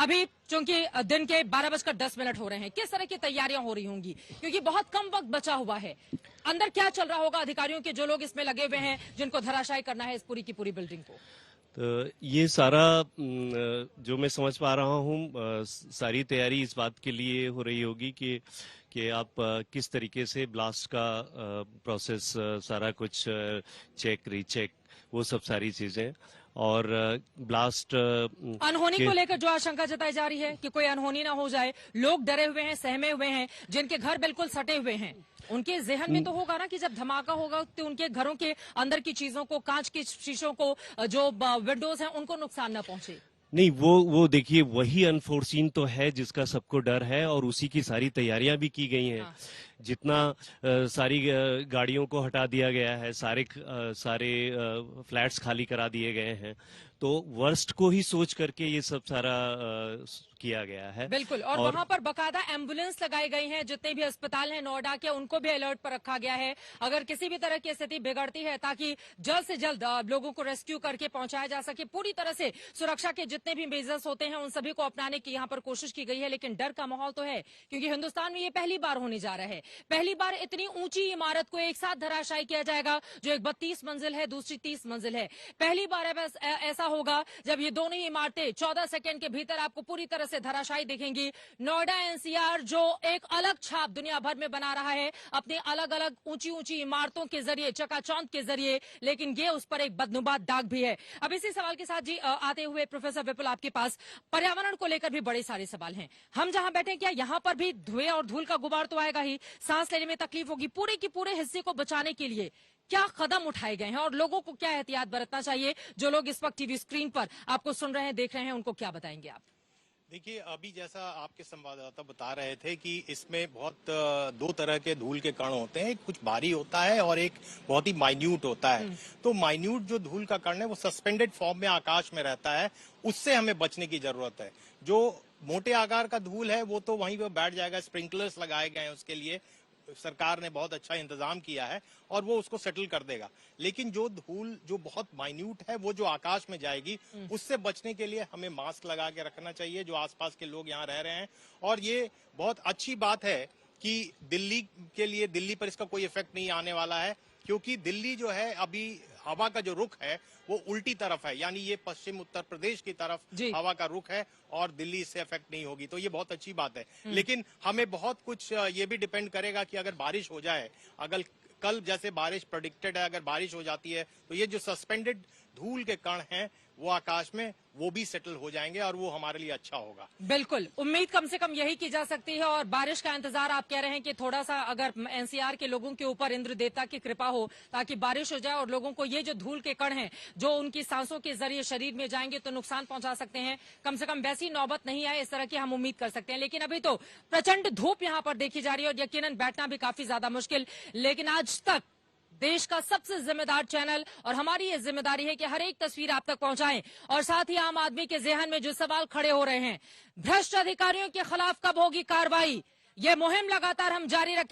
अभी चूंकि दिन के 12:10 हो रहे हैं, किस तरह की तैयारियां हो रही होंगी, क्योंकि बहुत कम वक्त बचा हुआ है। अंदर क्या चल रहा होगा अधिकारियों के, जो लोग इसमें लगे हुए हैं, जिनको धराशायी करना है इस पूरी की पूरी बिल्डिंग को? तो ये सारा जो मैं समझ पा रहा हूँ, सारी तैयारी इस बात के लिए हो रही होगी कि आप किस तरीके से ब्लास्ट का प्रोसेस, सारा कुछ चेक रीचेक, वो सब सारी चीजें, और ब्लास्ट अनहोनी को लेकर जो आशंका जताई जा रही है कि कोई अनहोनी ना हो जाए, लोग डरे हुए हैं, सहमे हुए हैं, जिनके घर बिल्कुल सटे हुए हैं, उनके जहन में तो होगा ना कि जब धमाका होगा तो उनके घरों के अंदर की चीजों को, कांच के शीशों को, जो विंडोज हैं, उनको नुकसान न पहुंचे। नहीं, वो देखिए, वही अनफोर्सीन तो है जिसका सबको डर है, और उसी की सारी तैयारियां भी की गई हैं। हाँ। जितना सारी गाड़ियों को हटा दिया गया है, सारे फ्लैट्स खाली करा दिए गए हैं, तो वर्स्ट को ही सोच करके ये सब सारा किया गया है। बिल्कुल, और वहां पर बकायदा एम्बुलेंस लगाई गई हैं, जितने भी अस्पताल हैं नोएडा के, उनको भी अलर्ट पर रखा गया है, अगर किसी भी तरह की स्थिति बिगड़ती है, ताकि जल्द से जल्द लोगों को रेस्क्यू करके पहुंचाया जा सके। पूरी तरह से सुरक्षा के जितने भी मेजर्स होते हैं, उन सभी को अपनाने की यहाँ पर कोशिश की गई है, लेकिन डर का माहौल तो है, क्योंकि हिंदुस्तान में ये पहली बार होने जा रहा है। पहली बार इतनी ऊंची इमारत को एक साथ धराशायी किया जाएगा, जो एक 32 मंजिल है, दूसरी 30 मंजिल है। पहली बार ऐसा होगा जब ये दोनों ही इमारतें 14 सेकंड के भीतर आपको पूरी तरह से धराशायी दिखेंगी। नोएडा एनसीआर जो एक अलग छाप दुनिया भर में बना रहा है अपनी अलग अलग ऊंची ऊंची इमारतों के जरिए, चकाचौंध के जरिए, लेकिन ये उस पर एक बदनुमा दाग भी है। अब इसी सवाल के साथ जी आते हुए प्रोफेसर विपुल, आपके पास पर्यावरण को लेकर भी बड़े सारे सवाल हैं। हम जहां बैठे, क्या यहां पर भी धुएं और धूल का गुबार तो आएगा ही, सांस लेने में तकलीफ होगी। पूरे के पूरे हिस्से को बचाने के लिए क्या कदम उठाए गए हैं और लोगों को क्या एहतियात बरतना चाहिए? जो लोग इस वक्त टीवी स्क्रीन पर आपको सुन रहे हैं, देख रहे हैं, उनको क्या बताएंगे आप? देखिए, अभी जैसा आपके संवाददाता बता रहे थे कि इसमें बहुत दो तरह के धूल के कण होते हैं, कुछ भारी होता है और एक बहुत ही माइन्यूट होता है। तो माइन्यूट जो धूल का कण है वो सस्पेंडेड फॉर्म में आकाश में रहता है, उससे हमें बचने की जरूरत है। जो मोटे आकार का धूल है वो तो वहीं पे बैठ जाएगा, स्प्रिंकलर्स लगाए गए हैं उसके लिए, सरकार ने बहुत अच्छा इंतजाम किया है और वो उसको सेटल कर देगा। लेकिन जो धूल जो बहुत माइन्यूट है, वो जो आकाश में जाएगी, उससे बचने के लिए हमें मास्क लगा के रखना चाहिए, जो आसपास के लोग यहाँ रह रहे हैं। और ये बहुत अच्छी बात है कि दिल्ली के लिए, दिल्ली पर इसका कोई इफेक्ट नहीं आने वाला है, क्योंकि दिल्ली जो है अभी हवा का जो रुख है वो उल्टी तरफ है, यानी ये पश्चिम उत्तर प्रदेश की तरफ हवा का रुख है और दिल्ली इससे इफेक्ट नहीं होगी, तो ये बहुत अच्छी बात है। लेकिन हमें बहुत कुछ ये भी डिपेंड करेगा कि अगर बारिश हो जाए, अगर कल जैसे बारिश प्रेडिक्टेड है, अगर बारिश हो जाती है तो ये जो सस्पेंडेड धूल के कण हैं वो आकाश में, वो भी सेटल हो जाएंगे और वो हमारे लिए अच्छा होगा। बिल्कुल, उम्मीद कम से कम यही की जा सकती है। और बारिश का इंतजार आप कह रहे हैं कि थोड़ा सा अगर एनसीआर के लोगों के ऊपर इंद्र देवता की कृपा हो, ताकि बारिश हो जाए और लोगों को ये जो धूल के कण हैं जो उनकी सांसों के जरिए शरीर में जाएंगे तो नुकसान पहुंचा सकते हैं, कम से कम वैसी नौबत नहीं आए, इस तरह की हम उम्मीद कर सकते हैं। लेकिन अभी तो प्रचंड धूप यहाँ पर देखी जा रही है और यकीनन बैठना भी काफी ज्यादा मुश्किल। लेकिन आज तक देश का सबसे जिम्मेदार चैनल और हमारी ये जिम्मेदारी है कि हर एक तस्वीर आप तक पहुंचाएं, और साथ ही आम आदमी के जहन में जो सवाल खड़े हो रहे हैं, भ्रष्ट अधिकारियों के खिलाफ कब होगी कार्रवाई, ये मुहिम लगातार हम जारी रखेंगे।